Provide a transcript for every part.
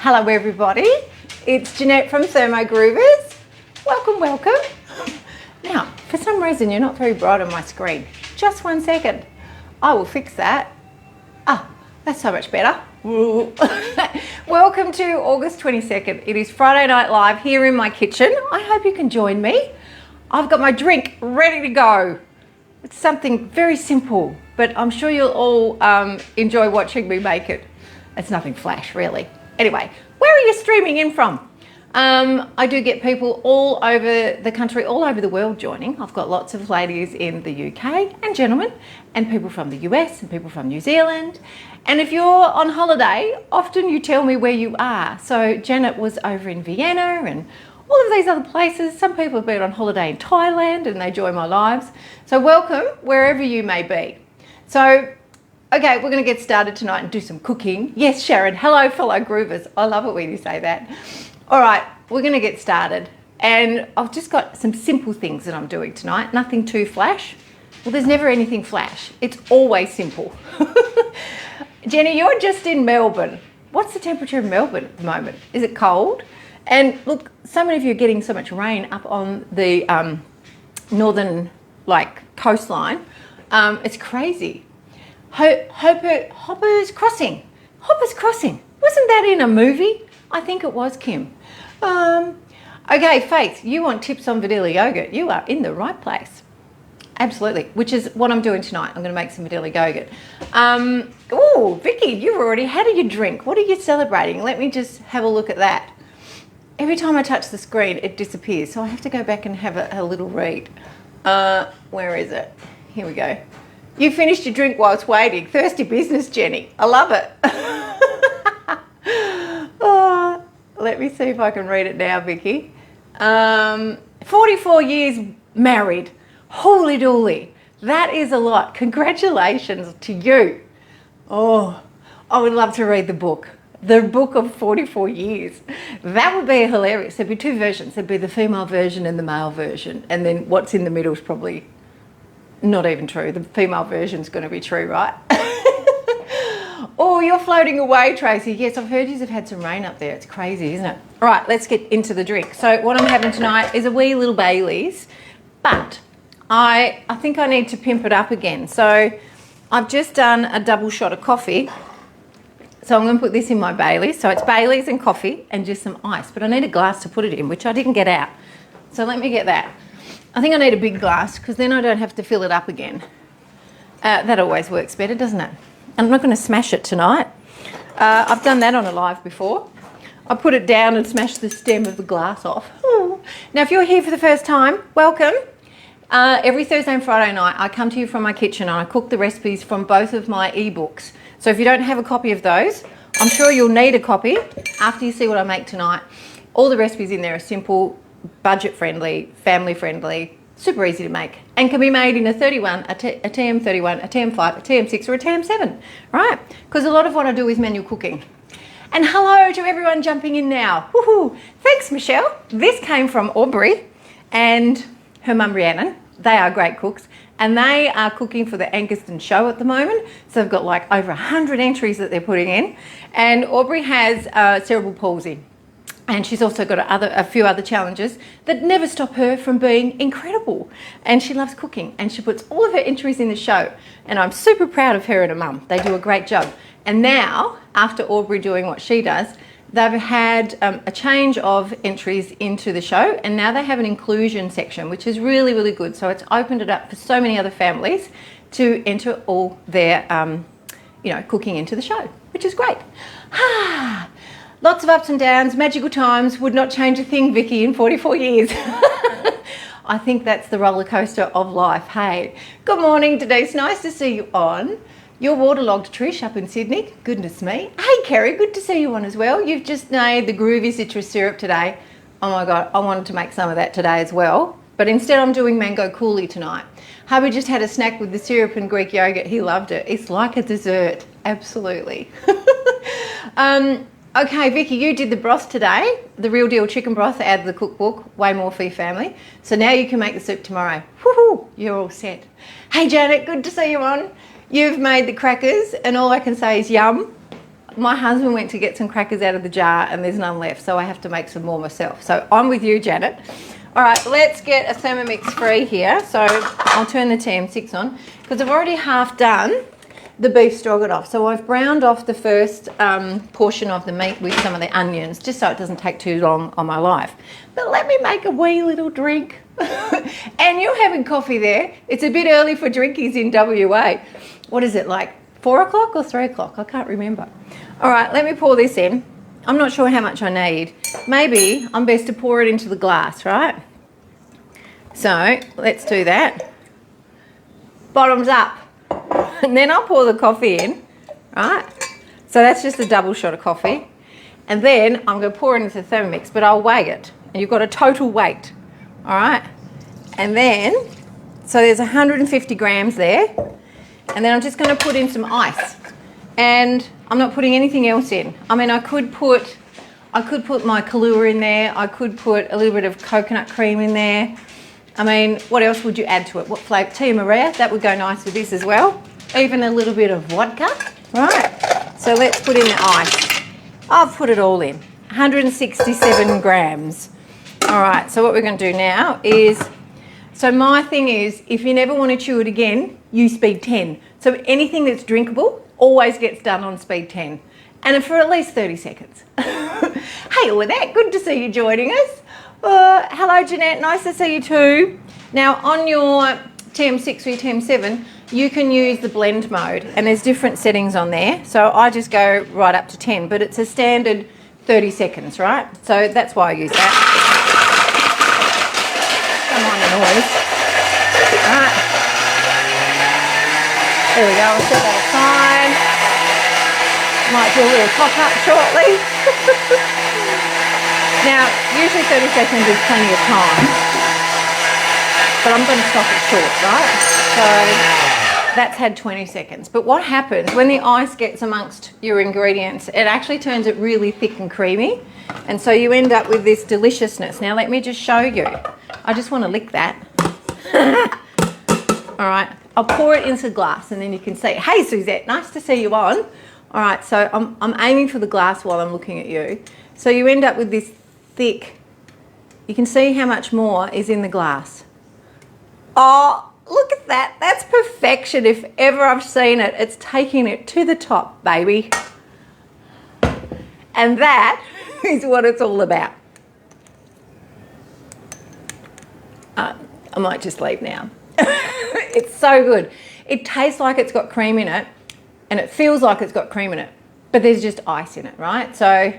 Hello everybody, it's Jeanette from Thermo Groovers. Welcome, welcome. Now, for some reason you're not very bright on my screen. Just 1 second. I will fix that. Ah, that's so much better. Welcome to August 22nd. It is Friday Night Live here in my kitchen. I hope you can join me. I've got my drink ready to go. It's something very simple, but I'm sure you'll all enjoy watching me make it. It's nothing flash, really. Anyway, where are you streaming in from? I do get people all over the country, all over the world joining. I've got lots of ladies in the UK and gentlemen, and people from the US and people from New Zealand. And if you're on holiday, often you tell me where you are. So Janet was over in Vienna and all of these other places. Some people have been on holiday in Thailand and they join my lives. So welcome wherever you may be. So, okay, we're going to get started tonight and do some cooking. Yes, Sharon, hello fellow groovers. I love it when you say that. All right, we're going to get started. And I've just got some simple things that I'm doing tonight. Nothing too flash. Well, there's never anything flash. It's always simple. Jenny, you're just in Melbourne. What's the temperature in Melbourne at the moment? Is it cold? And look, so many of you are getting so much rain up on the northern coastline. It's crazy. Hopper's Crossing. Hopper's Crossing. Wasn't that in a movie? I think it was, Kim. Okay, Faith, you want tips on vanilla yogurt. You are in the right place. Absolutely, which is what I'm doing tonight. I'm going to make some vanilla yogurt. Oh, Vicky, you've already had your drink. What are you celebrating? Let me just have a look at that. Every time I touch the screen, it disappears. So I have to go back and have a little read. Where is it? Here we go. You finished your drink whilst waiting. Thirsty business, Jenny. I love it. Oh, let me see if I can read it now, Vicky. 44 years married. Holy dooly. That is a lot. Congratulations to you. Oh, I would love to read the book. The book of 44 years. That would be hilarious. There'd be two versions. There'd be the female version and the male version. And then what's in the middle is probably not even true. The female version's going to be true, right? Oh, you're floating away, Tracy. Yes, I've heard you have had some rain up there. It's crazy, isn't it? All right, let's get into the drink. So what I'm having tonight is a wee little Baileys, but I think I need to pimp it up again. So I've just done a double shot of coffee. So I'm going to put this in my Baileys. So it's Baileys and coffee and just some ice. But I need a glass to put it in, which I didn't get out. So let me get that. I think I need a big glass because then I don't have to fill it up again. That always works better, doesn't it? I'm not going to smash it tonight. I've done that on a live before. I put it down and smashed the stem of the glass off. Ooh. Now, if you're here for the first time, welcome. Every Thursday and Friday night, I come to you from my kitchen and I cook the recipes from both of my ebooks. So if you don't have a copy of those, I'm sure you'll need a copy after you see what I make tonight. All the recipes in there are simple, budget-friendly, family-friendly, super easy to make, and can be made in a 31, a TM31, a TM5, a TM6 or a TM7, right? Because a lot of what I do is manual cooking. And hello to everyone jumping in now. Woohoo! Thanks, Michelle. This came from Aubrey and her mum Rhiannon. They are great cooks and they are cooking for the Angaston show at the moment. So they've got like over 100 entries that they're putting in. And Aubrey has cerebral palsy. And she's also got a few other challenges that never stop her from being incredible. And she loves cooking and she puts all of her entries in the show. And I'm super proud of her and her mum. They do a great job. And now, after Aubrey doing what she does, they've had a change of entries into the show. And now they have an inclusion section, which is really, really good. So it's opened it up for so many other families to enter all their, cooking into the show, which is great. Lots of ups and downs, magical times, would not change a thing, Vicky, in 44 years. I think that's the roller coaster of life, hey. Good morning, Denise, nice to see you on. You're waterlogged, Trish, up in Sydney. Goodness me. Hey, Kerry, good to see you on as well. You've just made the groovy citrus syrup today. Oh my God, I wanted to make some of that today as well. But instead I'm doing mango coulis tonight. Hubby just had a snack with the syrup and Greek yogurt. He loved it. It's like a dessert, absolutely. Okay, Vicky, you did the broth today, the real deal chicken broth out of the cookbook, way more for your family. So now you can make the soup tomorrow. Woohoo, you're all set. Hey Janet, good to see you on. You've made the crackers and all I can say is yum. my husband went to get some crackers out of the jar and there's none left, so I have to make some more myself. So I'm with you, Janet. All right, let's get a Thermomix free here. So I'll turn the TM6 on because I've already half done the beef stroganoff. So I've browned off the first portion of the meat with some of the onions, just so it doesn't take too long on my life. But let me make a wee little drink. And you're having coffee there. It's a bit early for drinkies in WA. What is it, like 4 o'clock or 3 o'clock? I can't remember. All right, let me pour this in. I'm not sure how much I need. Maybe I'm best to pour it into the glass, right? So let's do that. Bottoms up. And then I'll pour the coffee in, right? So that's just a double shot of coffee. And then I'm going to pour it into the Thermomix, but I'll weigh it. And you've got a total weight, all right? And then, so there's 150 grams there. And then I'm just going to put in some ice. And I'm not putting anything else in. I mean, I could put my Kahlua in there. I could put a little bit of coconut cream in there. I mean, what else would you add to it? What flavour? Tia Maria, that would go nice with this as well. Even a little bit of vodka. Right, so let's put in the ice. I've put it all in. 167 grams. All right, so what we're going to do now is, so my thing is, if you never want to chew it again, use speed 10. So anything that's drinkable always gets done on speed 10. And for at least 30 seconds. Hey, all that, good to see you joining us. Hello Jeanette, nice to see you too. Now on your TM6 or your TM7, you can use the blend mode and there's different settings on there. So I just go right up to 10, but it's a standard 30 seconds, right? So that's why I use that. Come on, the noise. Right. There we go, I'll set that aside. Might do a little top up shortly. Now, usually 30 seconds is plenty of time, but I'm going to stop it short, right? So that's had 20 seconds. But what happens when the ice gets amongst your ingredients, it actually turns it really thick and creamy. And so you end up with this deliciousness. Now, let me just show you. I just want to lick that. All right, I'll pour it into the glass and then you can see. Hey, Suzette, nice to see you on. All right, so I'm aiming for the glass while I'm looking at you. So you end up with this thick, you can see how much more is in the glass. Oh, look at that. That's perfection. If ever I've seen it, it's taking it to the top, baby. And that is what it's all about. I might just leave now. It's so good. It tastes like it's got cream in it and it feels like it's got cream in it, but there's just ice in it, right? So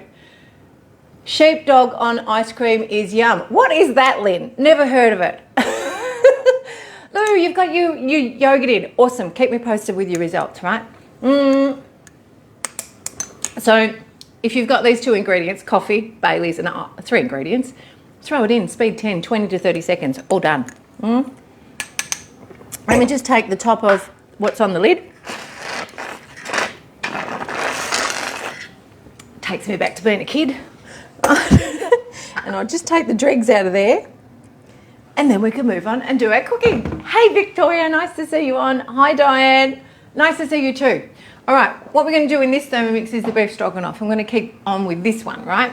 sheepdog on ice cream is yum. What is that, Lynn? Never heard of it. Lou, you've got your yogurt in. Awesome. Keep me posted with your results, right? So if you've got these two ingredients, coffee, Bailey's, and 3 ingredients, throw it in, speed 10, 20 to 30 seconds, all done. Let me just take the top of what's on the lid. Takes me back to being a kid. And I'll just take the dregs out of there and then we can move on and do our cooking. Hey Victoria, nice to see you on. Hi Diane, nice to see you too. All right, what we're going to do in this Thermomix is the beef stroganoff. I'm going to keep on with this one, right?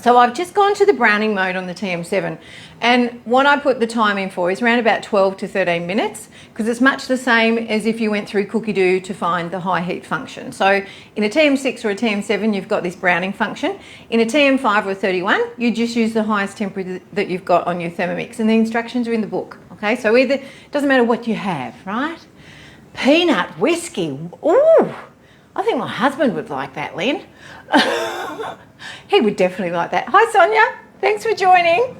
So I've just gone to the browning mode on the TM7 and what I put the time in for is around about 12 to 13 minutes because it's much the same as if you went through Cookie-Doo to find the high heat function. So in a TM6 or a TM7 you've got this browning function. In a TM5 or a 31 you just use the highest temperature that you've got on your Thermomix and the instructions are in the book. Okay, so either, it doesn't matter what you have, right? Peanut whiskey, ooh, I think my husband would like that, Lynn. He would definitely like that. Hi Sonia, thanks for joining.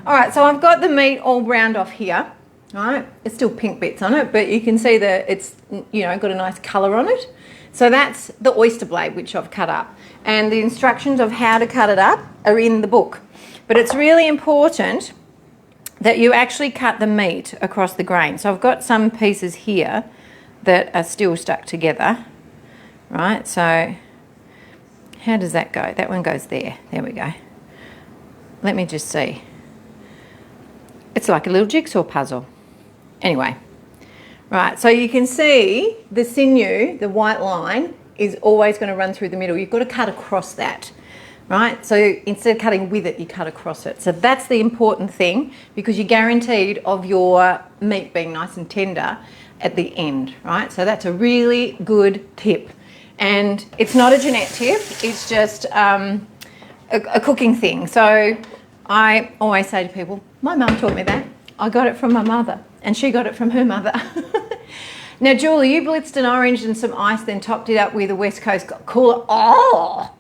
All right, so I've got the meat all browned off here. All right, it's still pink bits on it, but you can see that it's, you know, got a nice colour on it. So that's the oyster blade, which I've cut up. And the instructions of how to cut it up are in the book. But it's really important that you actually cut the meat across the grain. So I've got some pieces here that are still stuck together, right? So how does that go? That one goes there. There we go. Let me just see. It's like a little jigsaw puzzle. Anyway, right, so you can see the sinew, the white line, is always going to run through the middle. You've got to cut across that, right? So instead of cutting with it, you cut across it. So that's the important thing, because you're guaranteed of your meat being nice and tender at the end, right? So that's a really good tip. And it's not a Jeanette tip, it's just a cooking thing. So I always say to people, my mum taught me that. I got it from my mother, and she got it from her mother. Now, Julie, you blitzed an orange and some ice, then topped it up with a West Coast cooler. Oh,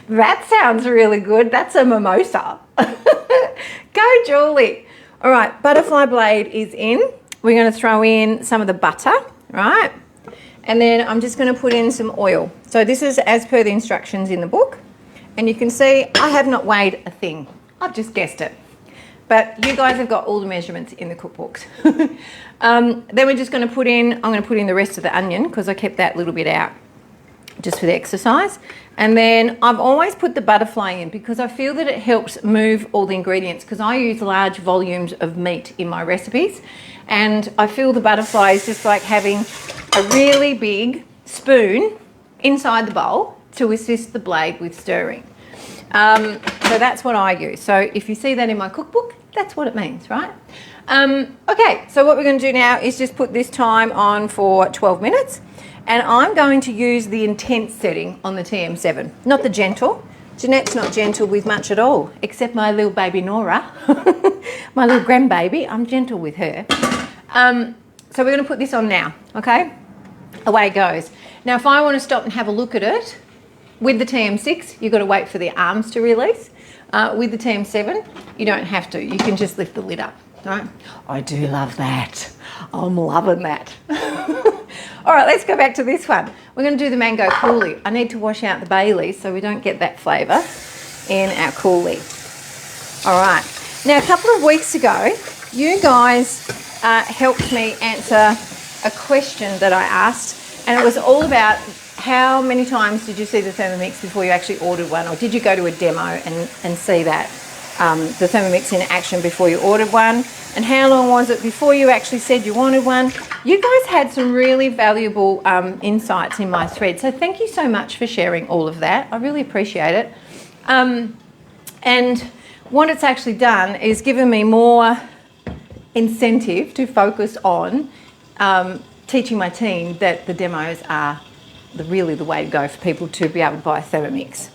that sounds really good. That's a mimosa. Go, Julie. All right, butterfly blade is in. We're going to throw in some of the butter, right? And then I'm just going to put in some oil. So this is as per the instructions in the book. And you can see I have not weighed a thing. I've just guessed it. But you guys have got all the measurements in the cookbooks. Then we're just going to put in, I'm going to put in the rest of the onion because I kept that little bit out just for the exercise. And then I've always put the butterfly in because I feel that it helps move all the ingredients, because I use large volumes of meat in my recipes. And I feel the butterfly is just like having a really big spoon inside the bowl to assist the blade with stirring. So that's what I use. So if you see that in my cookbook, that's what it means, right? Okay, so what we're going to do now is just put this time on for 12 minutes. And I'm going to use the intense setting on the TM7, not the gentle. Jeanette's not gentle with much at all, except my little baby Nora, my little grandbaby. I'm gentle with her. So we're going to put this on now, okay? Away it goes. Now, if I want to stop and have a look at it, with the TM6, you've got to wait for the arms to release. With the TM7, you don't have to. You can just lift the lid up, right? I do love that. I'm loving that. All right, let's go back to this one. We're going to do the mango coulis. I need to wash out the Baileys so we don't get that flavour in our coulis. All right. Now, a couple of weeks ago, you guys helped me answer a question that I asked, and it was all about how many times did you see the Thermomix before you actually ordered one, or did you go to a demo and see that, the Thermomix in action before you ordered one, and how long was it before you actually said you wanted one? You guys had some really valuable insights in my thread, so thank you so much for sharing all of that. I really appreciate it. And what it's actually done is given me more incentive to focus on teaching my team that the demos are really the way to go for people to be able to buy a Thermomix.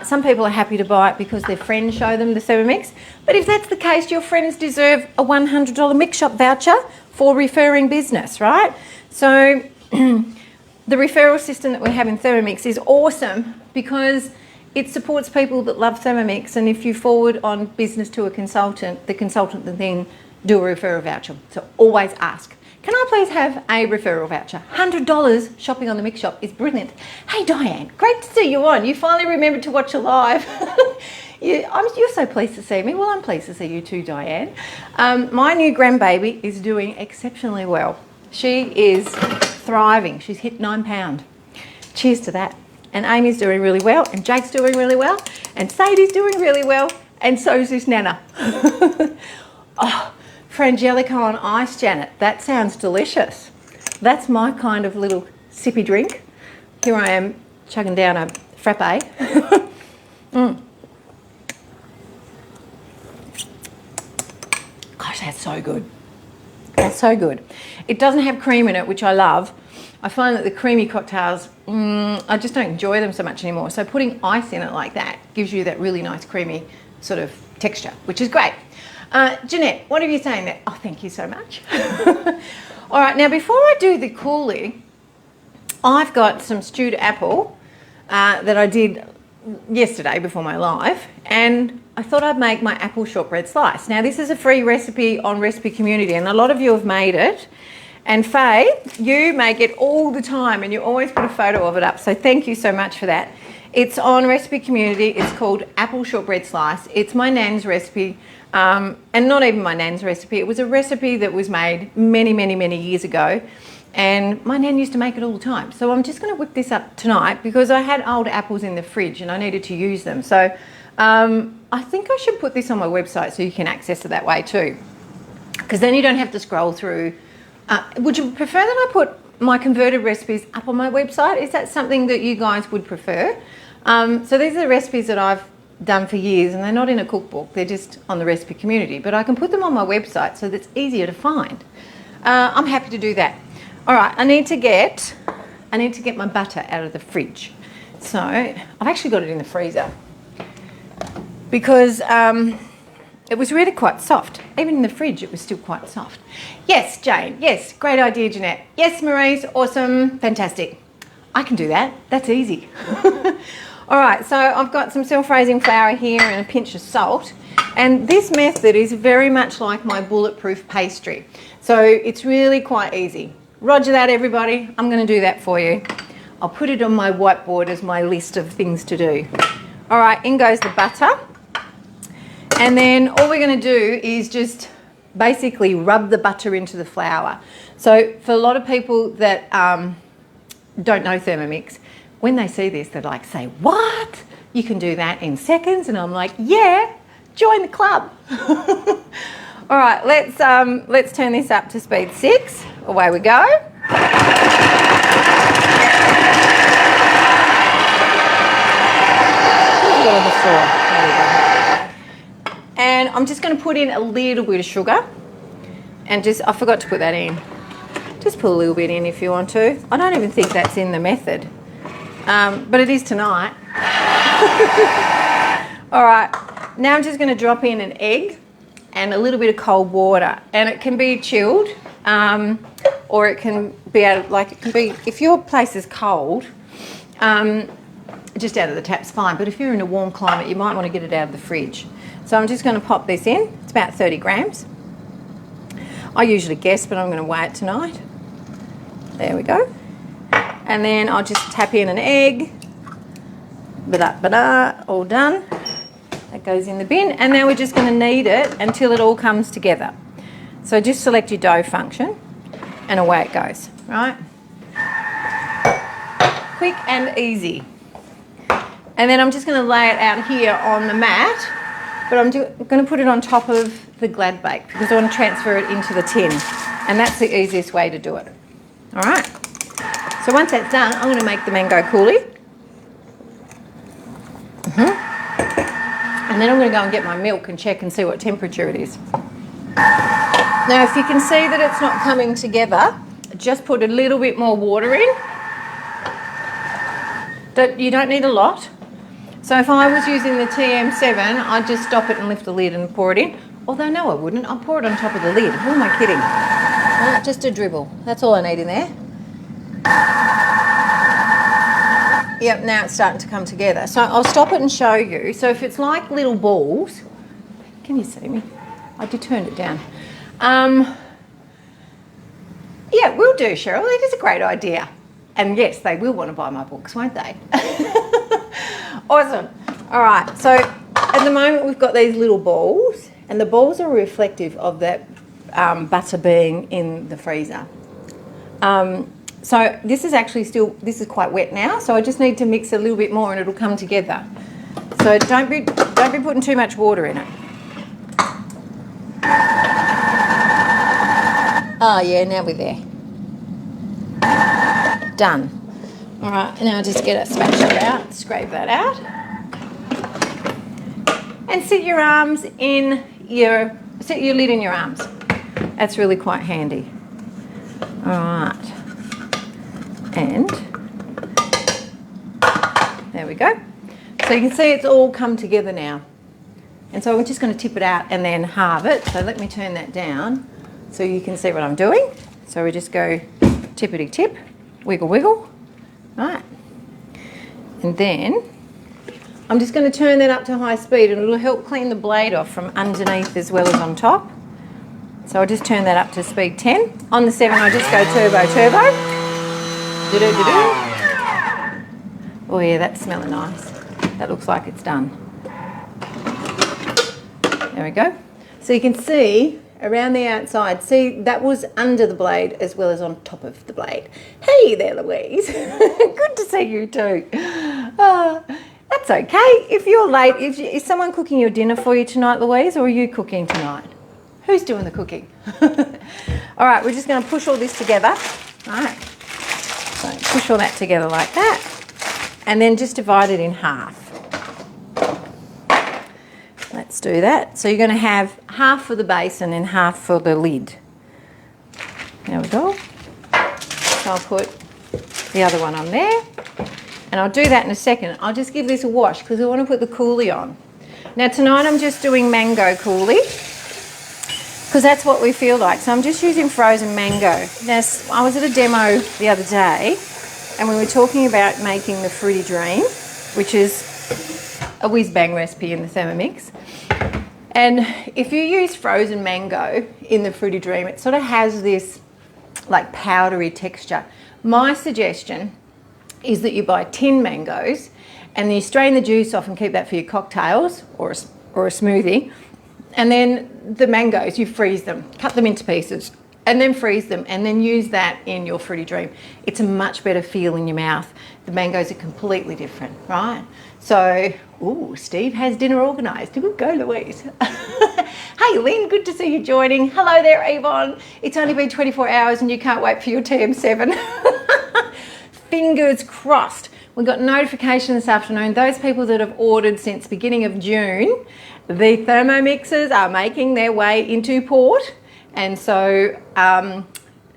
Some people are happy to buy it because their friends show them the Thermomix, but if that's the case, your friends deserve a $100 Mix Shop voucher for referring business, right? So the referral system that we have in Thermomix is awesome because it supports people that love Thermomix, and if you forward on business to a consultant, the consultant will then do a referral voucher. So always ask, can I please have a referral voucher? $100 shopping on the Mix Shop is brilliant. Hey Diane, great to see you on. You finally remembered to watch a live. You're so pleased to see me. Well, I'm pleased to see you too, Diane. My new grandbaby is doing exceptionally well. She is thriving. She's hit 9 pounds. Cheers to that. And Amy's doing really well, and Jake's doing really well, and Sadie's doing really well, and so is this Nana. Oh, Frangelico on ice, Janet. That sounds delicious. That's my kind of little sippy drink. Here I am chugging down a frappe. Gosh, that's so good. That's so good. It doesn't have cream in it, which I love. I find that the creamy cocktails, I just don't enjoy them so much anymore. So putting ice in it like that gives you that really nice creamy sort of texture, which is great. Jeanette, what are you saying there? Oh, thank you so much. All right, now before I do the coulis, I've got some stewed apple that I did yesterday before my live, and I thought I'd make my apple shortbread slice. Now this is a free recipe on Recipe Community, and a lot of you have made it. And Faye, you make it all the time, and you always put a photo of it up, so thank you so much for that. It's on Recipe Community. It's called Apple Shortbread Slice. It's my nan's recipe, and not even my nan's recipe. It was a recipe that was made many, many, many years ago, and my nan used to make it all the time. So I'm just going to whip this up tonight because I had old apples in the fridge and I needed to use them. So I think I should put this on my website so you can access it that way too, because then you don't have to scroll through. Would you prefer that I put my converted recipes up on my website. Is that something that you guys would prefer? So these are the recipes that I've done for years, and they're not in a cookbook, they're just on the recipe community, but I can put them on my website so that's easier to find. I'm happy to do that. All right, I need to get my butter out of the fridge. So I've actually got it in the freezer because it was really quite soft. Even in the fridge, it was still quite soft. Yes, Jane. Yes, great idea, Jeanette. Yes, Maurice. Awesome. Fantastic. I can do that. That's easy. All right, so I've got some self-raising flour here and a pinch of salt. And this method is very much like my bulletproof pastry. So it's really quite easy. Roger that, everybody. I'm going to do that for you. I'll put it on my whiteboard as my list of things to do. All right, in goes the butter. And then all we're going to do is just basically rub the butter into the flour. So for a lot of people that don't know Thermomix, when they see this, they're like, say, what? You can do that in seconds? And I'm like, yeah, join the club. All right, let's turn this up to speed 6. Away we go. And I'm just going to put in a little bit of sugar. And I forgot to put that in. Just put a little bit in if you want to. I don't even think that's in the method. But it is tonight. All right, now I'm just going to drop in an egg and a little bit of cold water. And it can be chilled, or it can be if your place is cold, just out of the tap's fine. But if you're in a warm climate, you might want to get it out of the fridge. So I'm just going to pop this in. It's about 30 grams. I usually guess, but I'm going to weigh it tonight. There we go. And then I'll just tap in an egg. All done. That goes in the bin. And now we're just going to knead it until it all comes together. So just select your dough function and away it goes, right? Quick and easy. And then I'm just going to lay it out here on the mat, but I'm going to put it on top of the Glad Bake because I want to transfer it into the tin. And that's the easiest way to do it. All right. So once that's done, I'm going to make the mango coulis. And then I'm going to go and get my milk and check and see what temperature it is. Now, if you can see that it's not coming together, just put a little bit more water in. You don't need a lot. So if I was using the TM7, I'd just stop it and lift the lid and pour it in. Although, no, I wouldn't. I'll pour it on top of the lid. Who am I kidding? Well, just a dribble. That's all I need in there. Yep, now it's starting to come together. So I'll stop it and show you. So if it's like little balls, can you see me? I did turn it down. Yeah, will do, Cheryl. That is a great idea. And yes, they will want to buy my books, won't they? Awesome. All right, so at the moment we've got these little balls, and the balls are reflective of that butter being in the freezer. So this is actually this is quite wet now, so I just need to mix a little bit more and it'll come together. So don't be putting too much water in it. Oh yeah, now we're there. Done. All right, now just get a spatula out, scrape that out. And sit your lid in your arms. That's really quite handy. All right. And there we go. So you can see it's all come together now. And so we're just going to tip it out and then halve it. So let me turn that down so you can see what I'm doing. So we just go tippity tip, wiggle wiggle. Right. And then I'm just going to turn that up to high speed and it'll help clean the blade off from underneath as well as on top. So I'll just turn that up to speed 10. On the 7 I just go turbo. Oh yeah, that's smelling nice. That looks like it's done. There we go. So you can see around the outside, see that was under the blade as well as on top of the blade. Hey there, Louise. Good to see you too. That's okay. If you're late, is someone cooking your dinner for you tonight, Louise, or are you cooking tonight? Who's doing the cooking? All right, we're just going to push all this together. All right. So push all that together like that, and then just divide it in half. Let's do that. So you're going to have half for the base and then half for the lid. There we go. So I'll put the other one on there, and I'll do that in a second. I'll just give this a wash because I want to put the coulis on. Now tonight I'm just doing mango coulis because that's what we feel like. So I'm just using frozen mango. Now I was at a demo the other day and we were talking about making the Fruity Dream, which is a whiz-bang recipe in the Thermomix. And if you use frozen mango in the Fruity Dream, it sort of has this like powdery texture. My suggestion is that you buy tin mangoes and then you strain the juice off and keep that for your cocktails or a smoothie. And then the mangoes, you freeze them, cut them into pieces and then freeze them and then use that in your Fruity Dream. It's a much better feel in your mouth. The mangoes are completely different, right? So, ooh, Steve has dinner organised. Good go, Louise. Hey, Lynn, good to see you joining. Hello there, Yvonne. It's only been 24 hours and you can't wait for your TM7. Fingers crossed. We got notification this afternoon. Those people that have ordered since beginning of June, the Thermomixes are making their way into port. And so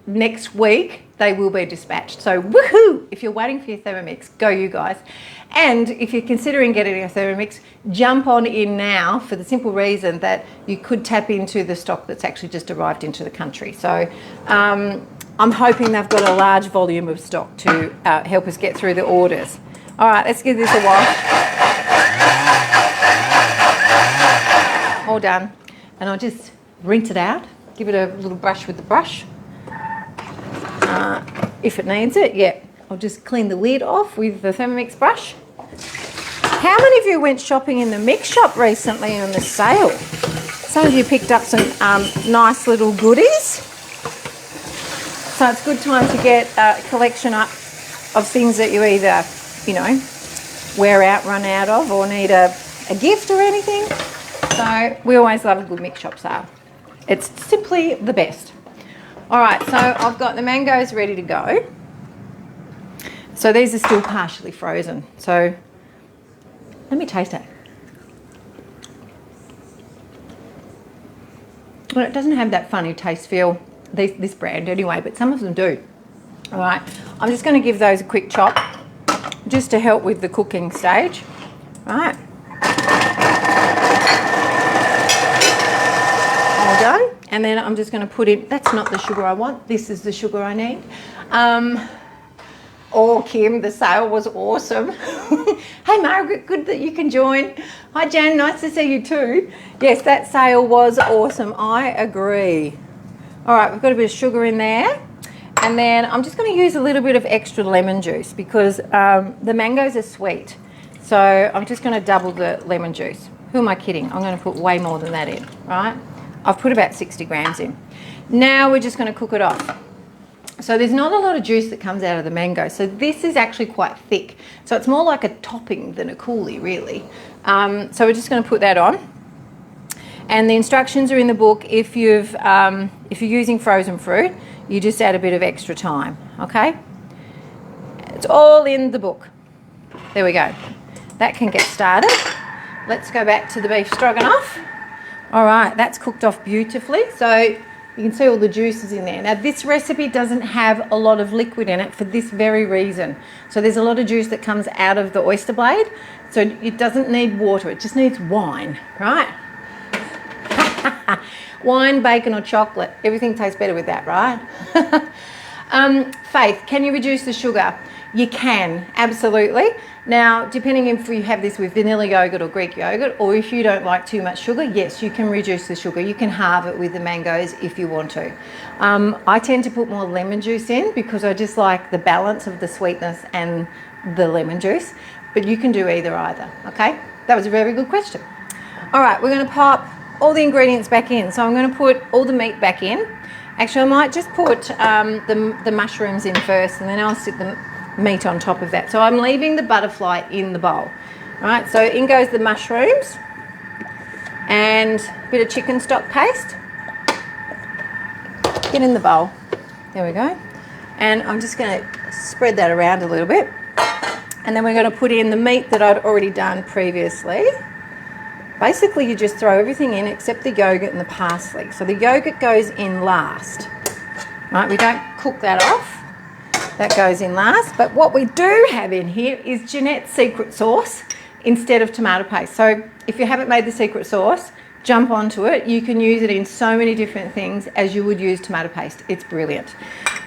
next week they will be dispatched. So woohoo! If you're waiting for your Thermomix, go you guys. And if you're considering getting a Thermomix, jump on in now for the simple reason that you could tap into the stock that's actually just arrived into the country. So I'm hoping they've got a large volume of stock to help us get through the orders. All right, let's give this a wash. All done. And I'll just rinse it out. Give it a little brush with the brush. If it needs it, yeah. I'll just clean the lid off with the Thermomix brush. How many of you went shopping in the mix shop recently on the sale? Some of you picked up some nice little goodies. So it's a good time to get a collection up of things that you either, you know, wear out, run out of, or need a gift or anything. So we always love a good mix shop sale. It's simply the best. All right, so I've got the mangoes ready to go. So these are still partially frozen. So let me taste it. Well, it doesn't have that funny taste feel, this brand anyway, but some of them do. All right, I'm just going to give those a quick chop just to help with the cooking stage. All right. All done. And then I'm just going to put in, that's not the sugar I want, this is the sugar I need. Oh, Kim, the sale was awesome. Hey, Margaret, good that you can join. Hi, Jan, nice to see you too. Yes, that sale was awesome. I agree. All right, we've got a bit of sugar in there. And then I'm just going to use a little bit of extra lemon juice because the mangoes are sweet. So I'm just going to double the lemon juice. Who am I kidding? I'm going to put way more than that in, right? I've put about 60 grams in. Now we're just going to cook it off. So there's not a lot of juice that comes out of the mango. So this is actually quite thick. So it's more like a topping than a coulis, really. So we're just going to put that on. And the instructions are in the book. If you're using frozen fruit, you just add a bit of extra time, okay? It's all in the book. There we go. That can get started. Let's go back to the beef stroganoff. All right, that's cooked off beautifully. So you can see all the juices in there. Now this recipe doesn't have a lot of liquid in it for this very reason. So there's a lot of juice that comes out of the oyster blade. So it doesn't need water, it just needs wine, right? Wine, bacon or chocolate, everything tastes better with that, right? Faith, can you reduce the sugar? You can, absolutely. Now, depending if you have this with vanilla yogurt or Greek yogurt, or if you don't like too much sugar, yes, you can reduce the sugar. You can halve it with the mangoes if you want to. I tend to put more lemon juice in because I just like the balance of the sweetness and the lemon juice, but you can do either, okay? That was a very good question. All right, we're gonna pop all the ingredients back in. So I'm gonna put all the meat back in. Actually, I might just put the mushrooms in first and then I'll sit the meat on top of that. So I'm leaving the butterfly in the bowl. All right, so in goes the mushrooms and a bit of chicken stock paste. Get in the bowl. There we go. And I'm just going to spread that around a little bit. And then we're going to put in the meat that I'd already done previously. Basically, you just throw everything in except the yogurt and the parsley. So the yogurt goes in last. Right, we don't cook that off. That goes in last. But what we do have in here is Jeanette's secret sauce instead of tomato paste. So if you haven't made the secret sauce, jump onto it. You can use it in so many different things as you would use tomato paste. It's brilliant.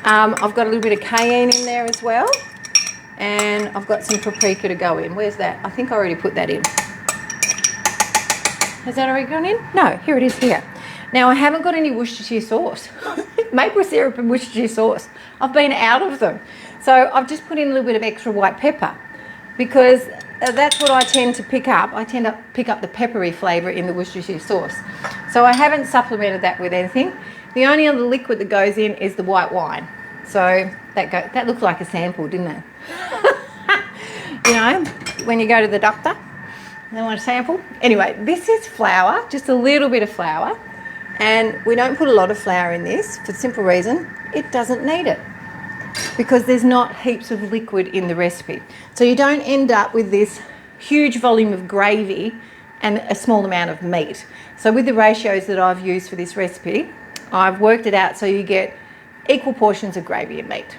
I've got a little bit of cayenne in there as well. And I've got some paprika to go in. Where's that? I think I already put that in. Has that already gone in? No, here it is here. Now, I haven't got any Worcestershire sauce. Maple syrup and Worcestershire sauce. I've been out of them. So I've just put in a little bit of extra white pepper because that's what I tend to pick up. I tend to pick up the peppery flavour in the Worcestershire sauce. So I haven't supplemented that with anything. The only other liquid that goes in is the white wine. So that looked like a sample, didn't it? You know, when you go to the doctor, they want a sample. Anyway, this is flour, just a little bit of flour. And we don't put a lot of flour in this for the simple reason it doesn't need it, because there's not heaps of liquid in the recipe. So you don't end up with this huge volume of gravy and a small amount of meat. So with the ratios that I've used for this recipe, I've worked it out so you get equal portions of gravy and meat.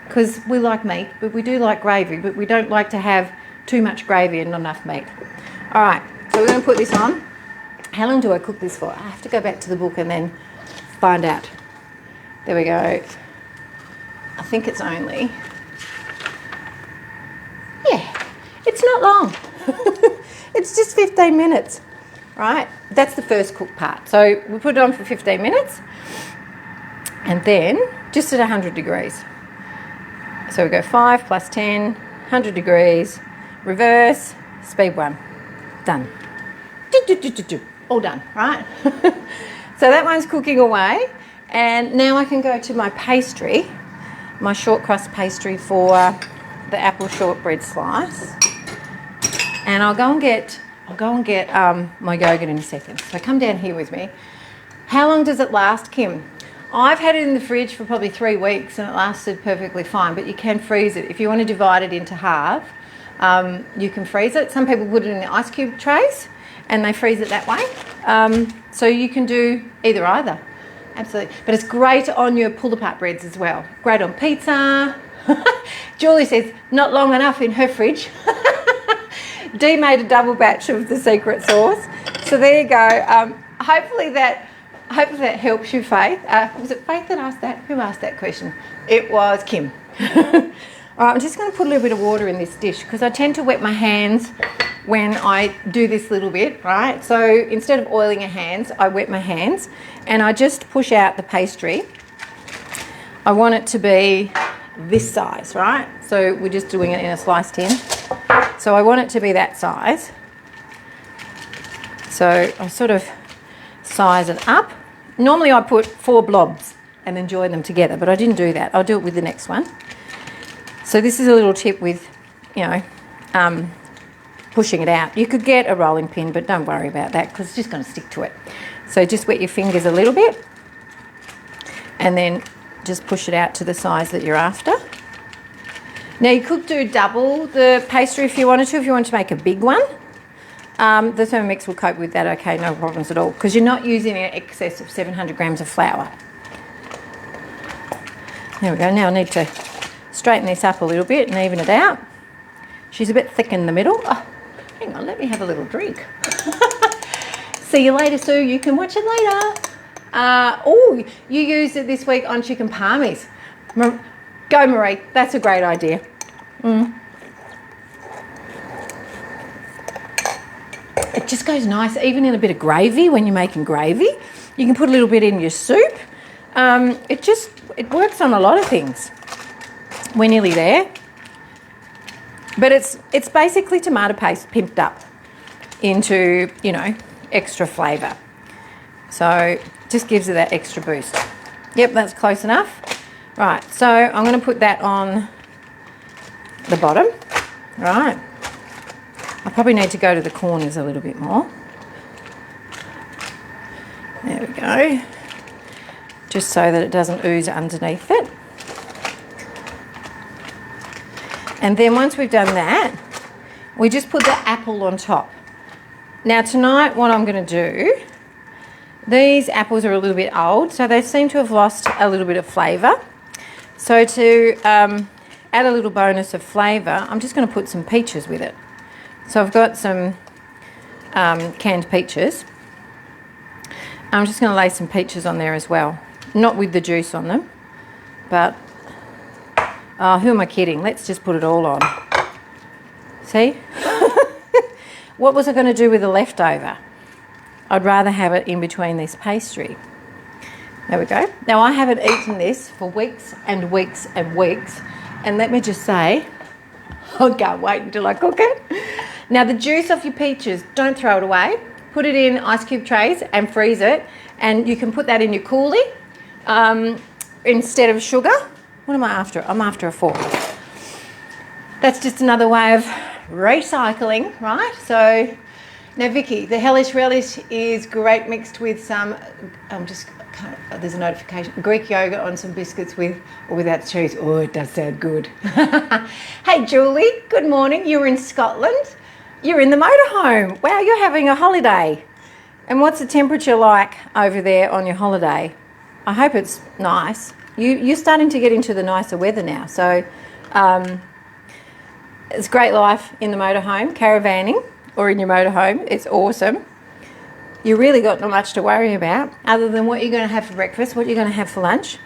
Because we like meat, but we do like gravy, but we don't like to have too much gravy and not enough meat. All right, so we're going to put this on. How long do I cook this for? I have to go back to the book and then find out. There we go. I think it's only... Yeah, it's not long. It's just 15 minutes, right? That's the first cook part. So we put it on for 15 minutes and then just at 100 degrees. So we go 5 plus 10, 100 degrees, reverse, speed 1. Done. All done, right? So that one's cooking away. And now I can go to my pastry, my short crust pastry for the apple shortbread slice. And I'll go and get my yogurt in a second. So come down here with me. How long does it last, Kim? I've had it in the fridge for probably 3 weeks and it lasted perfectly fine, but you can freeze it. If you want to divide it into half, you can freeze it. Some people put it in the ice cube trays and they freeze it that way. So you can do either. Absolutely. But it's great on your pull-apart breads as well. Great on pizza. Julie says, not long enough in her fridge. Dee made a double batch of the secret sauce. So there you go. Hopefully that helps you, Faith. Was it Faith that asked that? Who asked that question? It was Kim. All right, I'm just going to put a little bit of water in this dish because I tend to wet my hands when I do this little bit, right? So instead of oiling your hands, I wet my hands and I just push out the pastry. I want it to be this size, right? So we're just doing it in a sliced tin. So I want it to be that size. So I sort of size it up. Normally I put 4 blobs and then join them together, but I didn't do that. I'll do it with the next one. So this is a little tip with, you know, pushing it out. You could get a rolling pin, but don't worry about that because it's just going to stick to it. So just wet your fingers a little bit and then just push it out to the size that you're after. Now you could do double the pastry if you wanted to, if you want to make a big one. The Thermomix will cope with that okay, no problems at all, because you're not using an excess of 700 grams of flour. There we go. Now I need to straighten this up a little bit and even it out. She's a bit thick in the middle. Oh, hang on, let me have a little drink. See you later, Sue. You can watch it later. Oh, you used it this week on chicken parmies. Go, Marie. That's a great idea. It just goes nice, even in a bit of gravy when you're making gravy. You can put a little bit in your soup. It works on a lot of things. We're nearly there. But it's basically tomato paste pimped up into, you know, extra flavour. So just gives it that extra boost. Yep, that's close enough. Right, so I'm going to put that on the bottom. Right. I probably need to go to the corners a little bit more. There we go. Just so that it doesn't ooze underneath it. And then once we've done that, we just put the apple on top. Now tonight what I'm going to do, these apples are a little bit old, so they seem to have lost a little bit of flavour. So to add a little bonus of flavour, I'm just going to put some peaches with it. So I've got some canned peaches. I'm just going to lay some peaches on there as well. Not with the juice on them, but oh, who am I kidding? Let's just put it all on. See? What was I going to do with the leftover? I'd rather have it in between this pastry. There we go. Now I haven't eaten this for weeks and weeks and weeks. And let me just say, I can't wait until I cook it. Now the juice off your peaches, don't throw it away. Put it in ice cube trays and freeze it. And you can put that in your Coulis instead of sugar. What am I after? I'm after a fork. That's just another way of recycling, right? So now Vicky, the hellish relish is great mixed with some, there's a notification, Greek yogurt on some biscuits with or without cheese. Oh, it does sound good. Hey Julie, good morning. You're in Scotland. You're in the motorhome. Wow, you're having a holiday. And what's the temperature like over there on your holiday? I hope it's nice. You're starting to get into the nicer weather now. So it's great life in the motorhome, caravanning or in your motorhome. It's awesome. You really got not much to worry about other than what you're going to have for breakfast, what you're going to have for lunch,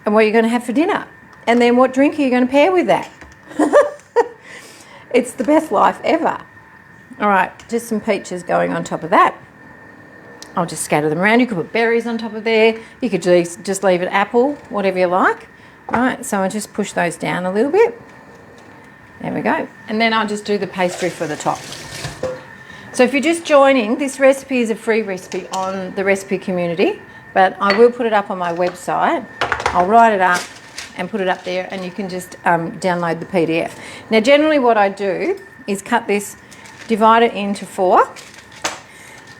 and what you're going to have for dinner. And then what drink are you going to pair with that? It's the best life ever. All right, just some peaches going on top of that. I'll just scatter them around. You could put berries on top of there. You could just leave it apple, whatever you like. All right, so I'll just push those down a little bit. There we go. And then I'll just do the pastry for the top. So if you're just joining, this recipe is a free recipe on the recipe community, but I will put it up on my website. I'll write it up and put it up there, and you can just download the PDF. Now, generally what I do is cut this, divide it into 4,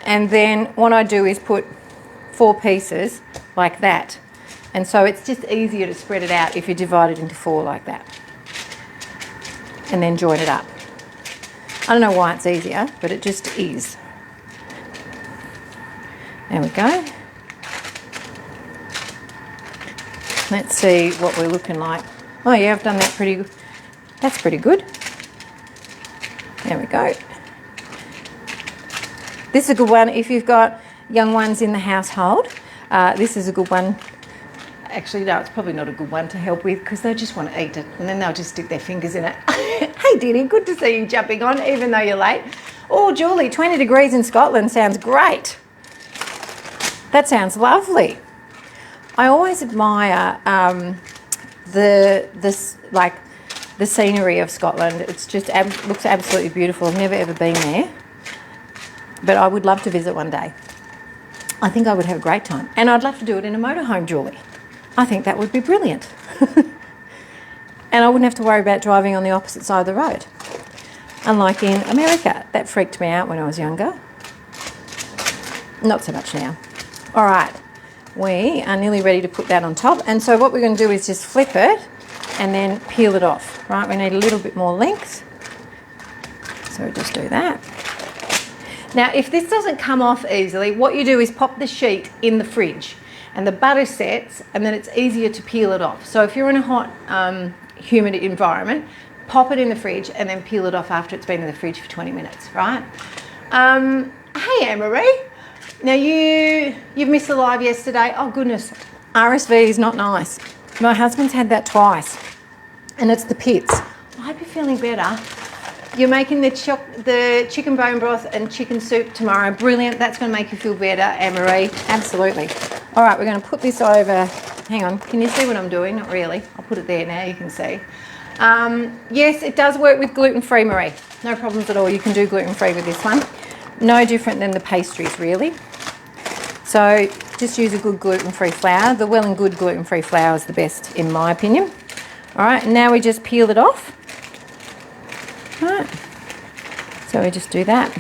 and then what I do is put 4 pieces like that. And so it's just easier to spread it out if you divide it into 4 like that. And then join it up. I don't know why it's easier, but it just is. There we go. Let's see what we're looking like. Oh yeah, I've done that pretty good. That's pretty good. There we go. This is a good one if you've got young ones in the household. This is a good one. Actually, no, it's probably not a good one to help with because they just want to eat it and then they'll just stick their fingers in it. Hey, Diddy, good to see you jumping on even though you're late. Oh, Julie, 20 degrees in Scotland sounds great. That sounds lovely. I always admire the scenery of Scotland. It's just looks absolutely beautiful. I've never ever been there, but I would love to visit one day. I think I would have a great time, and I'd love to do it in a motorhome, Julie. I think that would be brilliant. And I wouldn't have to worry about driving on the opposite side of the road. Unlike in America. That freaked me out when I was younger. Not so much now. All right, we are nearly ready to put that on top. And so what we're going to do is just flip it and then peel it off. Right, we need a little bit more length. So we just do that. Now, if this doesn't come off easily, what you do is pop the sheet in the fridge and the butter sets, and then it's easier to peel it off. So if you're in a hot, humid environment, pop it in the fridge and then peel it off after it's been in the fridge for 20 minutes, right? Hey, Anne-Marie. Now, you've missed the live yesterday. Oh, goodness. RSV is not nice. My husband's had that twice, and it's the pits. I hope you're feeling better. You're making the chicken bone broth and chicken soup tomorrow. Brilliant. That's going to make you feel better, Anne-Marie. Absolutely. All right, we're going to put this over. Hang on. Can you see what I'm doing? Not really. I'll put it there now. You can see. Yes, it does work with gluten-free, Marie. No problems at all. You can do gluten-free with this one. No different than the pastries, really. So just use a good gluten-free flour. The Well and Good gluten-free flour is the best, in my opinion. All right, and now we just peel it off. All right, so we just do that.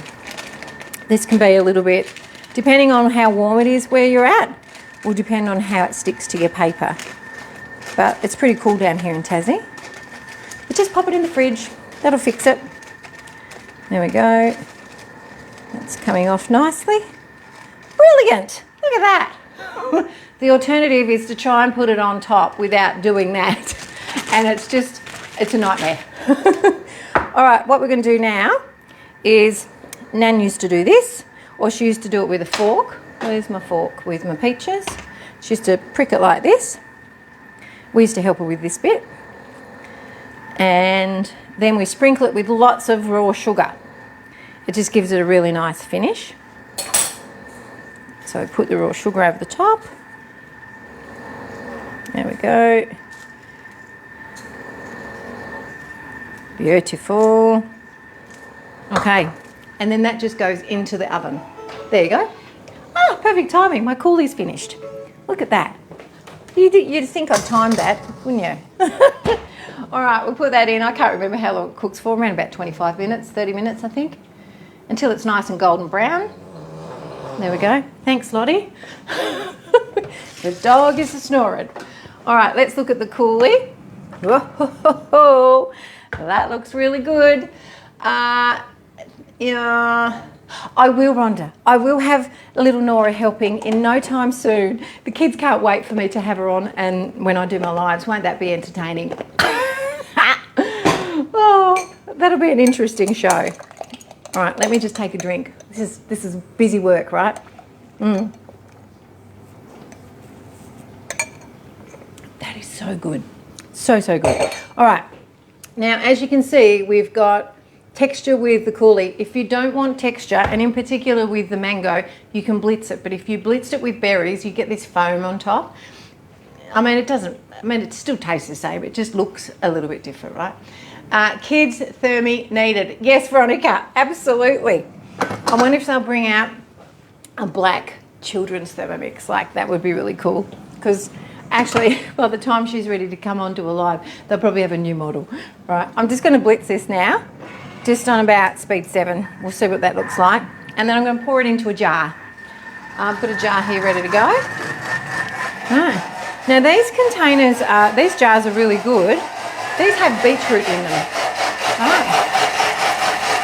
This can be a little bit, depending on how warm it is where you're at, will depend on how it sticks to your paper. But it's pretty cool down here in Tassie. But just pop it in the fridge. That'll fix it. There we go. That's coming off nicely. Brilliant. Look at that. The alternative is to try and put it on top without doing that. And it's a nightmare. All right, what we're going to do now is, Nan used to do this, or she used to do it with a fork. Where's my fork with my peaches? She used to prick it like this. We used to help her with this bit. And then we sprinkle it with lots of raw sugar. It just gives it a really nice finish. So we put the raw sugar over the top. There we go. Beautiful. Okay, and then that just goes into the oven. There you go. Ah, perfect timing. My Coulis finished. Look at that. You'd think I'd timed that, wouldn't you? All right, we'll put that in. I can't remember how long it cooks for. Around about 25 minutes, 30 minutes, I think, until it's nice and golden brown. There we go. Thanks, Lottie. The dog is snoring. All right, let's look at the Coulis. Whoa, that looks really good. Yeah, I will, Rhonda. I will have little Nora helping in no time soon. The kids can't wait for me to have her on, and when I do my lives, won't that be entertaining? Oh, that'll be an interesting show. All right, let me just take a drink. This is busy work, right? That is so good. So good. All right. Now, as you can see, we've got texture with the Coulis. If you don't want texture, and in particular with the mango, you can blitz it. But if you blitzed it with berries, you get this foam on top. It still tastes the same. It just looks a little bit different, right? Kids, thermi needed. Yes, Veronica, absolutely. I wonder if they'll bring out a black children's Thermomix. Like, that would be really cool. Because actually, by the time she's ready to come onto a live, they'll probably have a new model. Right, I'm just going to blitz this now. Just on about speed 7. We'll see what that looks like. And then I'm going to pour it into a jar. I've got a jar here ready to go. Right. Now these containers, these jars are really good. These have beetroot in them. Right.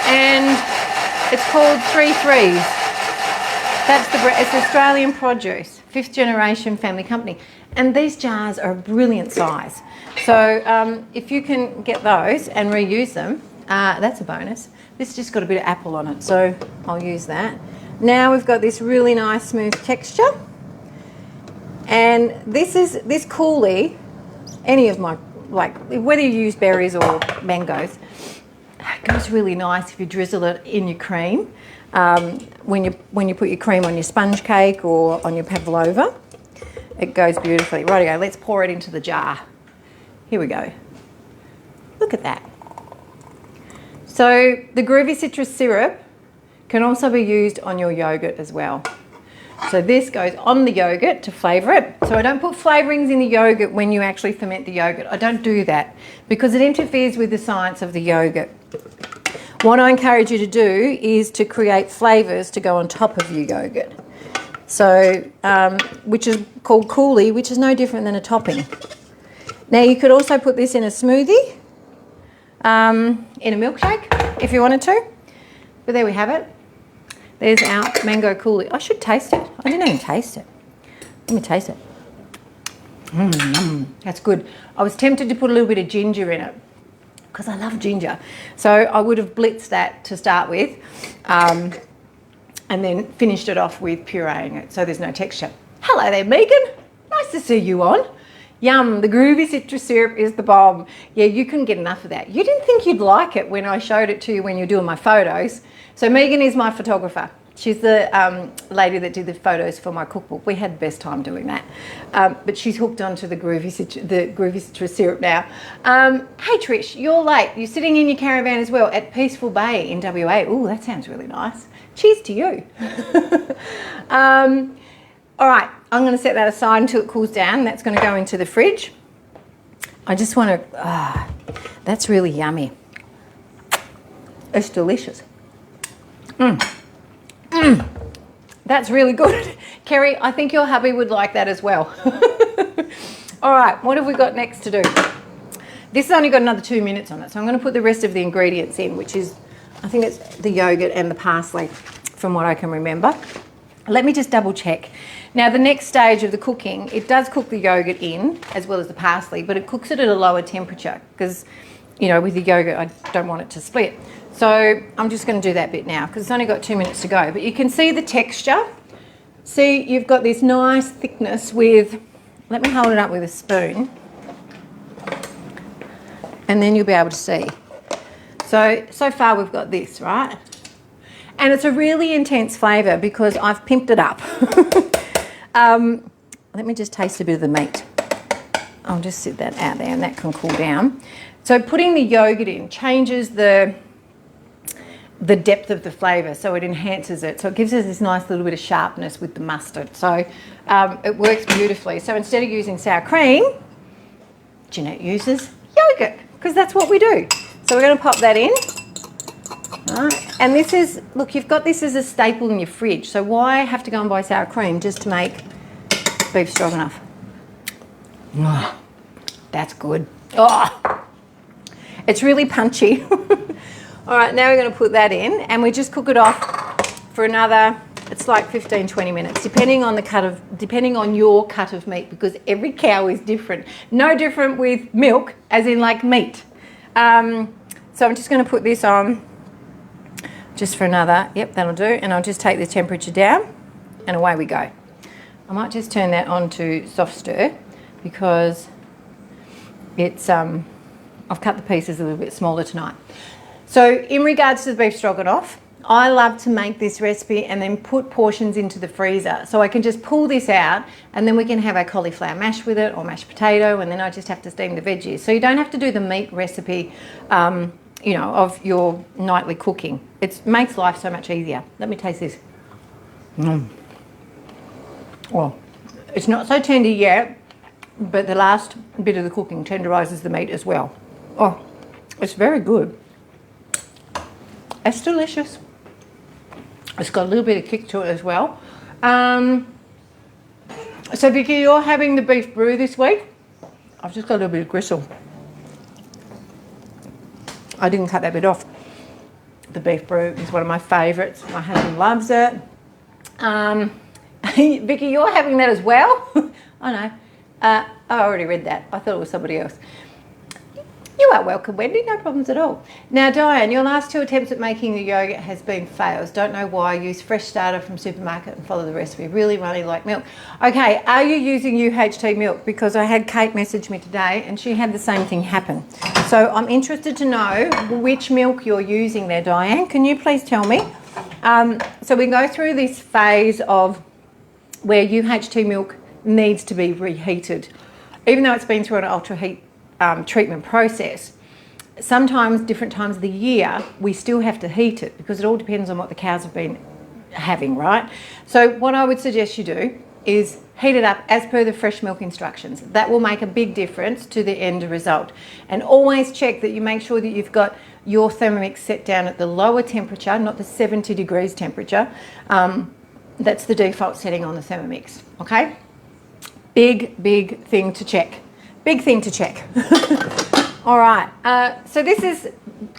And it's called 3 Threes. It's Australian produce, 5th generation family company. And these jars are a brilliant size. So if you can get those and reuse them, that's a bonus. This just got a bit of apple on it, so I'll use that. Now we've got this really nice smooth texture. And this Coulis, any of my, like, whether you use berries or mangoes, it goes really nice if you drizzle it in your cream. When you put your cream on your sponge cake or on your pavlova, it goes beautifully. Rightio, let's pour it into the jar. Here we go. Look at that. So the groovy citrus syrup can also be used on your yogurt as well. So this goes on the yogurt to flavour it. So I don't put flavourings in the yogurt when you actually ferment the yogurt. I don't do that because it interferes with the science of the yogurt. What I encourage you to do is to create flavours to go on top of your yogurt. So, which is called Coulis, which is no different than a topping. Now you could also put this in a smoothie, in a milkshake if you wanted to. But there we have it. There's our mango Coulis. I should taste it. I didn't even taste it. Let me taste it. That's good. I was tempted to put a little bit of ginger in it because I love ginger. So I would have blitzed that to start with and then finished it off with pureeing it so there's no texture. Hello there, Megan. Nice to see you on. Yum, the groovy citrus syrup is the bomb. Yeah, you couldn't get enough of that. You didn't think you'd like it when I showed it to you when you're doing my photos. So Megan is my photographer. She's the lady that did the photos for my cookbook. We had the best time doing that. But she's hooked onto the groovy citrus syrup now. Hey Trish, you're late. You're sitting in your caravan as well at Peaceful Bay in WA. Oh, that sounds really nice. Cheers to you. All right, I'm going to set that aside until it cools down. That's going to go into the fridge. I just want to, that's really yummy. It's delicious. That's really good. Kerry, I think your hubby would like that as well. All right, what have we got next to do? This has only got another 2 minutes on it, so I'm going to put the rest of the ingredients in, which is, I think it's the yogurt and the parsley, from what I can remember. Let me just double check. Now, the next stage of the cooking, it does cook the yogurt in, as well as the parsley, but it cooks it at a lower temperature because, you know, with the yogurt, I don't want it to split. So I'm just going to do that bit now because it's only got 2 minutes to go. But you can see the texture. See, you've got this nice thickness with, let me hold it up with a spoon, and then you'll be able to see. So far we've got this, right? And it's a really intense flavour because I've pimped it up. Let me just taste a bit of the meat. I'll just sit that out there and that can cool down. So putting the yogurt in changes the depth of the flavour, so it enhances it. So it gives us this nice little bit of sharpness with the mustard. So it works beautifully. So instead of using sour cream, Jeanette uses yogurt because that's what we do. So we're going to pop that in. All right. And this is, look, you've got this as a staple in your fridge. So why have to go and buy sour cream just to make beef stroganoff? Oh, that's good. Oh, it's really punchy. All right, now we're going to put that in and we just cook it off for another, it's like 15-20 minutes, depending on your cut of meat, because every cow is different. No different with milk, as in like meat. So I'm just going to put this on just for another, yep, that'll do. And I'll just take the temperature down and away we go. I might just turn that on to soft stir because it's, I've cut the pieces a little bit smaller tonight. So in regards to the beef stroganoff, I love to make this recipe and then put portions into the freezer. So I can just pull this out and then we can have our cauliflower mash with it or mashed potato, and then I just have to steam the veggies. So you don't have to do the meat recipe, you know, of your nightly cooking. It makes life so much easier. Let me taste this. Well, it's not so tender yet, but the last bit of the cooking tenderises the meat as well. Oh, it's very good. It's delicious. It's got a little bit of kick to it as well. So Vicky, you're having the beef brew this week. I've just got a little bit of gristle. I didn't cut that bit off. The beef brew is one of my favourites. My husband loves it. Vicky, you're having that as well? Oh no, I already read that. I thought it was somebody else. You are welcome, Wendy, no problems at all. Now, Diane, your last 2 attempts at making the yogurt has been fails. Don't know why. Use fresh starter from supermarket and follow the recipe. Really runny like milk. Okay, are you using UHT milk? Because I had Kate message me today and she had the same thing happen. So I'm interested to know which milk you're using there, Diane. Can you please tell me? So we go through this phase of where UHT milk needs to be reheated. Even though it's been through an ultra heat treatment process, sometimes different times of the year we still have to heat it because it all depends on what the cows have been having, right? So what I would suggest you do is heat it up as per the fresh milk instructions. That will make a big difference to the end result. And always check that you make sure that you've got your Thermomix set down at the lower temperature, not the 70 degrees temperature. That's the default setting on the Thermomix, okay? Big thing to check. Big thing to check. All right, so this is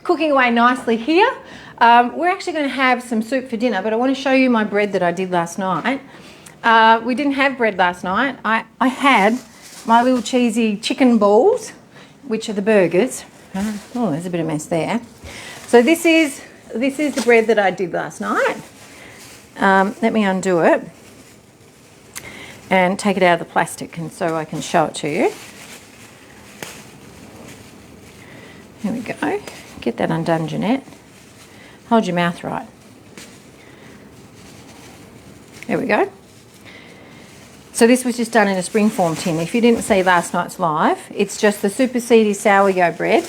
cooking away nicely here. We're actually going to have some soup for dinner, but I want to show you my bread that I did last night. We didn't have bread last night. I had my little cheesy chicken balls, which are the burgers. Oh, there's a bit of mess there. So this is the bread that I did last night. Let me undo it and take it out of the plastic, and so I can show it to you. Here we go. Get that undone, Jeanette. Hold your mouth right. There we go. So this was just done in a springform tin. If you didn't see last night's live, it's just the super seedy sourdough bread.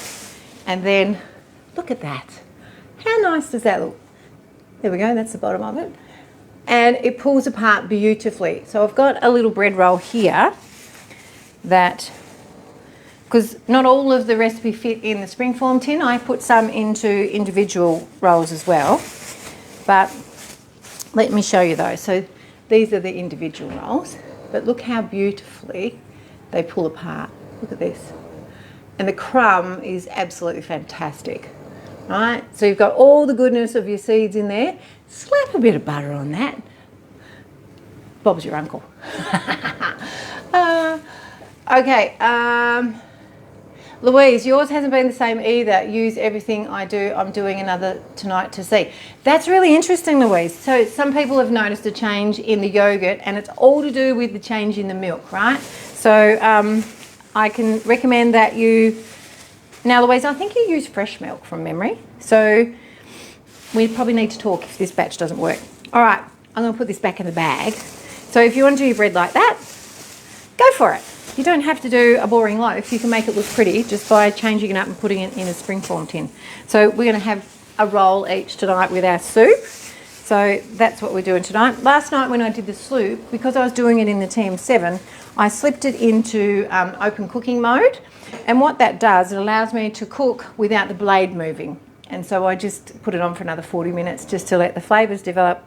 And then, look at that. How nice does that look? There we go, that's the bottom of it. And it pulls apart beautifully. So I've got a little bread roll here that, because not all of the recipe fit in the springform tin, I put some into individual rolls as well. But let me show you those. So these are the individual rolls, but look how beautifully they pull apart. Look at this. and the crumb is absolutely fantastic. Right, so you've got all the goodness of your seeds in there. Slap a bit of butter on that. Bob's your uncle. Okay, Louise, yours hasn't been the same either. Use everything I do. I'm doing another tonight to see. That's really interesting, Louise. So some people have noticed a change in the yogurt, and it's all to do with the change in the milk, right? So I can recommend that you... Now, Louise, I think you use fresh milk from memory, so we probably need to talk if this batch doesn't work. All right, I'm going to put this back in the bag. So if you want to do your bread like that, go for it. You don't have to do a boring loaf. You can make it look pretty just by changing it up and putting it in a springform tin. So we're going to have a roll each tonight with our soup. So that's what we're doing tonight. Last night when I did the soup, because I was doing it in the TM7, I slipped it into open cooking mode. And what that does, it allows me to cook without the blade moving. And so I just put it on for another 40 minutes just to let the flavours develop.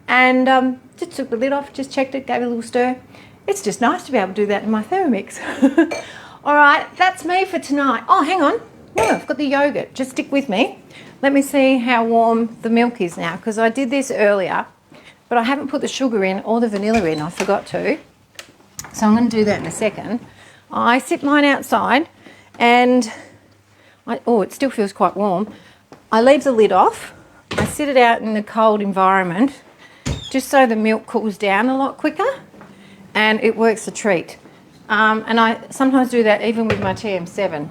And just took the lid off, just checked it, gave it a little stir. It's just nice to be able to do that in my Thermomix. All right, that's me for tonight. Oh, hang on. No, I've got the yogurt. Just stick with me. Let me see how warm the milk is now, because I did this earlier, but I haven't put the sugar in or the vanilla in. I forgot to. So I'm going to do that in a second. I sit mine outside and, oh, it still feels quite warm. I leave the lid off. I sit it out in the cold environment just so the milk cools down a lot quicker and it works a treat. And I sometimes do that even with my TM7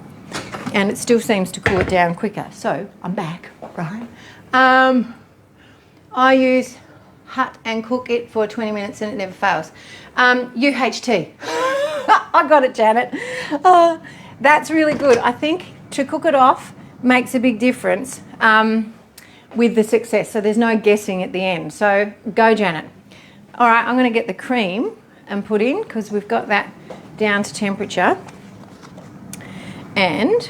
and it still seems to cool it down quicker. So I'm back, right? I use hut and cook it for 20 minutes and it never fails. UHT. I got it, Janet. That's really good. I think to cook it off makes a big difference with the success. So there's no guessing at the end. So go, Janet. All right, I'm going to get the cream and put in because we've got that down to temperature. And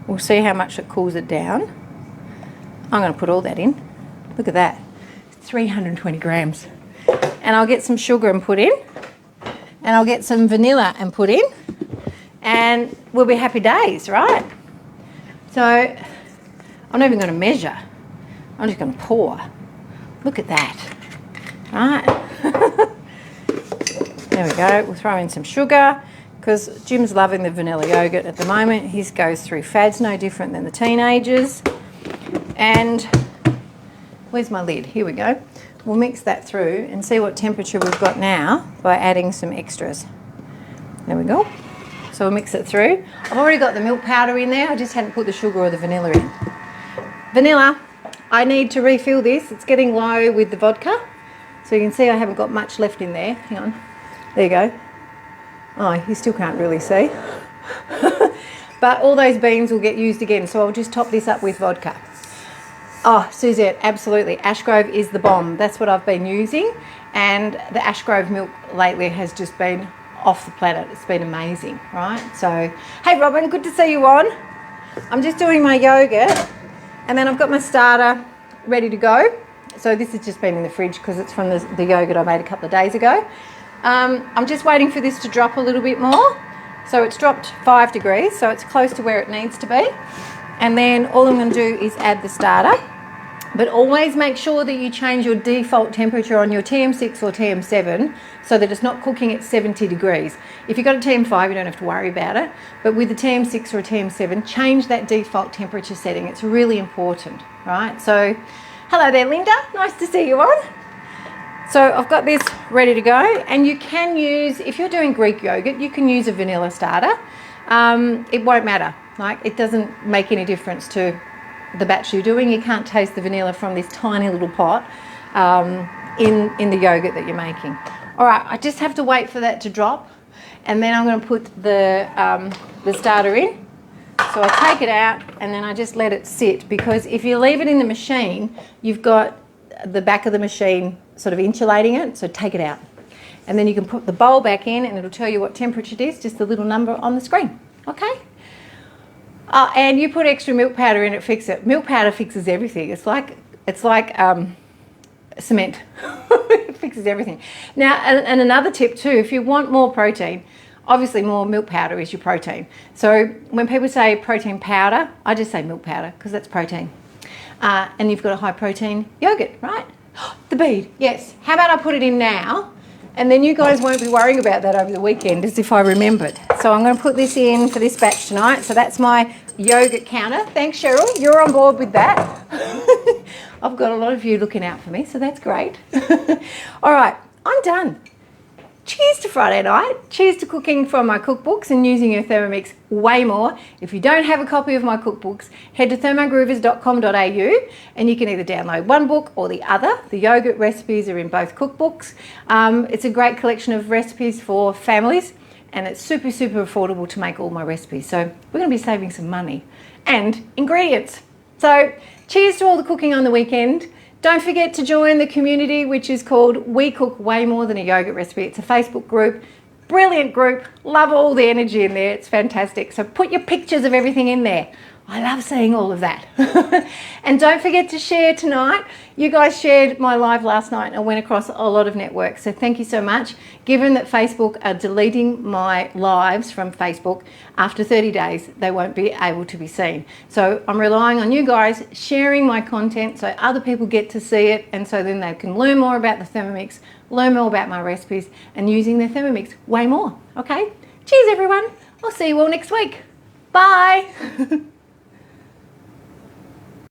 we'll see how much it cools it down. I'm going to put all that in. Look at that. 320 grams. And I'll get some sugar and put in. And I'll get some vanilla and put in. And we'll be happy days, right? So I'm not even going to measure. I'm just going to pour. Look at that. Right? There we go. We'll throw in some sugar because Jim's loving the vanilla yogurt at the moment. His goes through fads, no different than the teenagers. And where's my lid? Here we go. We'll mix that through and see what temperature we've got now by adding some extras. There we go. So we'll mix it through. I've already got the milk powder in there. I just hadn't put the sugar or the vanilla in. Vanilla, I need to refill this. It's getting low with the vodka. So you can see I haven't got much left in there. Hang on. There you go. Oh, you still can't really see. But all those beans will get used again. So I'll just top this up with vodka. Oh, Suzette, absolutely. Ashgrove is the bomb. That's what I've been using. And the Ashgrove milk lately has just been off the planet. It's been amazing, right? So, hey Robin, good to see you on. I'm just doing my yogurt and then I've got my starter ready to go. So this has just been in the fridge because it's from the yogurt I made a couple of days ago. I'm just waiting for this to drop a little bit more. So it's dropped 5 degrees, so it's close to where it needs to be. And then all I'm going to do is add the starter. But always make sure that you change your default temperature on your TM6 or TM7 so that it's not cooking at 70 degrees. If you've got a TM5, you don't have to worry about it. But with the TM6 or a TM7, change that default temperature setting. It's really important, right? So, hello there, Linda. Nice to see you on. So I've got this ready to go. And you can use, if you're doing Greek yogurt, you can use a vanilla starter. It won't matter. Like, it doesn't make any difference to the batch you're doing. You can't taste the vanilla from this tiny little pot in the yogurt that you're making. All right, I just have to wait for that to drop, and then I'm going to put the starter in. So I take it out and then I just let it sit, because if you leave it in the machine, you've got the back of the machine sort of insulating it. So take it out, and then you can put the bowl back in, and it'll tell you what temperature it is, just a little number on the screen. Okay. And you put extra milk powder in it, fix it. Milk powder fixes everything. It's like cement. It fixes everything. Now, and another tip too, if you want more protein, Obviously more milk powder is your protein. So when people say protein powder, I just say milk powder because that's protein. And you've got a high protein yogurt, right? The bead, yes. How about I put it in now? And then you guys won't be worrying about that over the weekend as if I remembered. So I'm going to put this in for this batch tonight. So that's my yogurt counter. Thanks, Cheryl. You're on board with that. I've got a lot of you looking out for me, so that's great. All right, I'm done. Cheers to Friday night. Cheers to cooking from my cookbooks and using your Thermomix way more. If you don't have a copy of my cookbooks, head to thermogroovers.com.au and you can either download one book or the other. The yogurt recipes are in both cookbooks. It's a great collection of recipes for families and it's super, super affordable to make all my recipes. So we're going to be saving some money and ingredients. So cheers to all the cooking on the weekend. Don't forget to join the community, which is called We Cook Way More Than a Yogurt Recipe. It's a Facebook group, brilliant group. Love all the energy in there. It's fantastic. So put your pictures of everything in there. I love seeing all of that. And don't forget to share tonight. You guys shared my live last night and I went across a lot of networks. So thank you so much. Given that Facebook are deleting my lives from Facebook, after 30 days, they won't be able to be seen. So I'm relying on you guys sharing my content so other people get to see it and so then they can learn more about the Thermomix, learn more about my recipes and using the Thermomix way more. Okay? Cheers everyone. I'll see you all next week. Bye.